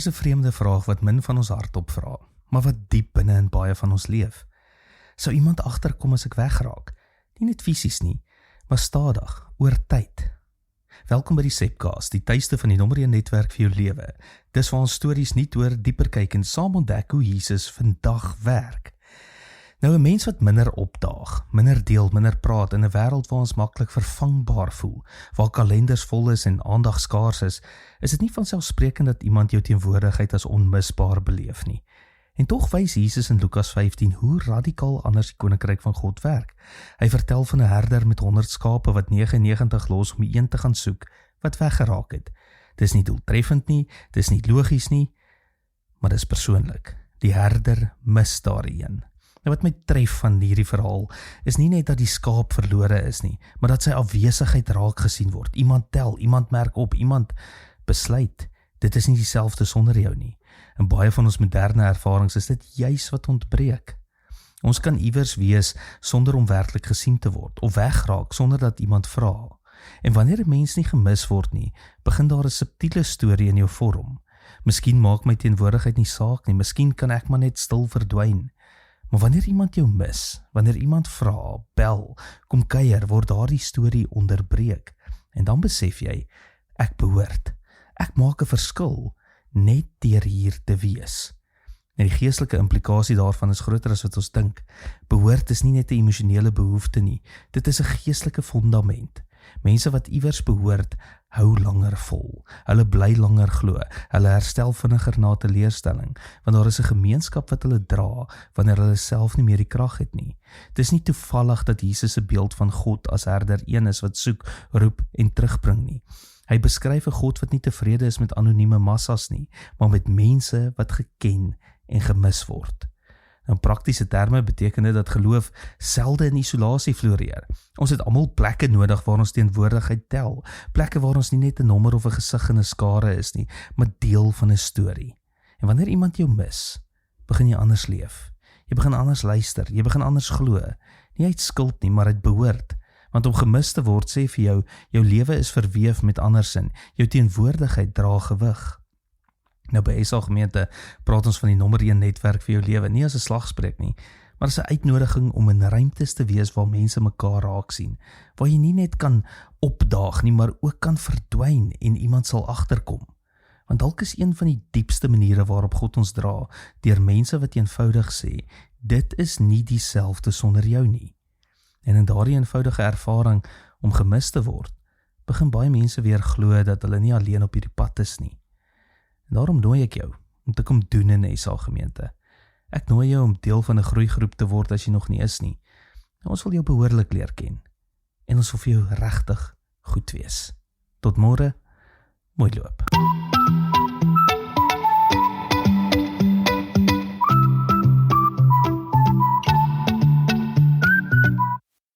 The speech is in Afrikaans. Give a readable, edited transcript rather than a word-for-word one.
is 'n vreemde vraag wat min van ons hart opvra, maar wat diep binne in baie van ons leef. Sou iemand agterkom as ek wegraak? Nie net fisies nie, maar stadig, oor tyd. Welkom by die Sepcast, die tuiste van die nommer 1 netwerk vir jou lewe. Dis waar ons stories nie oor dieper kyk en saam ontdek hoe Jesus vandag werk. Nou 'n mens wat minder opdaag, minder deel, minder praat in 'n wêreld waar ons maklik vervangbaar voel, waar kalenders vol is en aandag skaars is dit nie vanselfsprekend dat iemand jou teenwoordigheid as onmisbaar beleef nie. En tog wys Jesus in Lukas 15 hoe radikaal anders die koninkryk van God werk. Hy vertel van 'n herder met 100 skape wat 99 los om die een te gaan soek wat weggeraak het. Dis nie doeltreffend nie, dis nie logies nie, maar dis persoonlik. Die herder mis daardie een. Nou wat my tref van hierdie verhaal is nie net dat die skaap verlore is nie, maar dat sy afwesigheid raak gesien word. Iemand tel, iemand merk op, iemand besluit, dit is nie dieselfde sonder jou nie. In baie van ons moderne ervarings is dit juis wat ontbreek. Ons kan iewers wees sonder om werklik gesien te word, of wegraak sonder dat iemand vra. En wanneer 'n mens nie gemis word nie, begin daar 'n subtiele storie in jou vorm. Miskien maak my teenwoordigheid nie saak nie, miskien kan ek maar net stil verdwyn. Maar wanneer iemand jou mis, wanneer iemand vra, bel, kom kuier, word daardie storie onderbreek. En dan besef jy, ek behoort. Ek maak 'n verskil, net deur hier te wees. En die geestelike implikasie daarvan is groter as wat ons dink. Behoort is nie net 'n emosionele behoefte nie, dit is 'n geestelike fondament. Mense wat iewers behoort, hou langer vol. Hulle bly langer glo. Hulle herstel vinniger na teleurstelling, want daar is 'n gemeenskap wat hulle dra wanneer hulle self nie meer die krag het nie. Dit is nie toevallig dat Jesus 'n beeld van God as herder een is wat soek, roep en terugbring nie. Hy beskryf 'n God wat nie tevrede is met anonieme massas nie, maar met mense wat geken en gemis word. In praktiese terme beteken dit dat geloof selde in isolasie floreer. Ons het almal plekke nodig waar ons teenwoordigheid tel, plekke waar ons nie net 'n nommer of 'n gesig in 'n skare is nie, maar deel van 'n storie. En wanneer iemand jou mis, begin jy anders leef. Jy begin anders luister, jy begin anders glo. Nie uit skuld nie, maar uit behoort. Want om gemis te word sê vir jou lewe is verweef met andersin, jou teenwoordigheid dra gewig. Nou by SA gemeente praat ons van die nommer 1 netwerk vir jou lewe, nie as 'n slagspreuk nie, maar as 'n uitnodiging om in ruimtes te wees waar mense mekaar raak sien, waar jy nie net kan opdaag nie, maar ook kan verdwyn en iemand sal agterkom. Want dalk is een van die diepste maniere waarop God ons dra, deur mense wat eenvoudig sê, dit is nie dieselfde sonder jou nie. En in daardie eenvoudige ervaring om gemis te word, begin baie mense weer glo dat hulle nie alleen op hierdie pad is nie. En daarom nooi ek jou om te kom doen in SA gemeente. Ek nooi jou om deel van 'n groeigroep te word as jy nog nie is nie. En ons wil jou behoorlik leer ken. En ons wil vir jou regtig goed wees. Tot môre, mooi loop.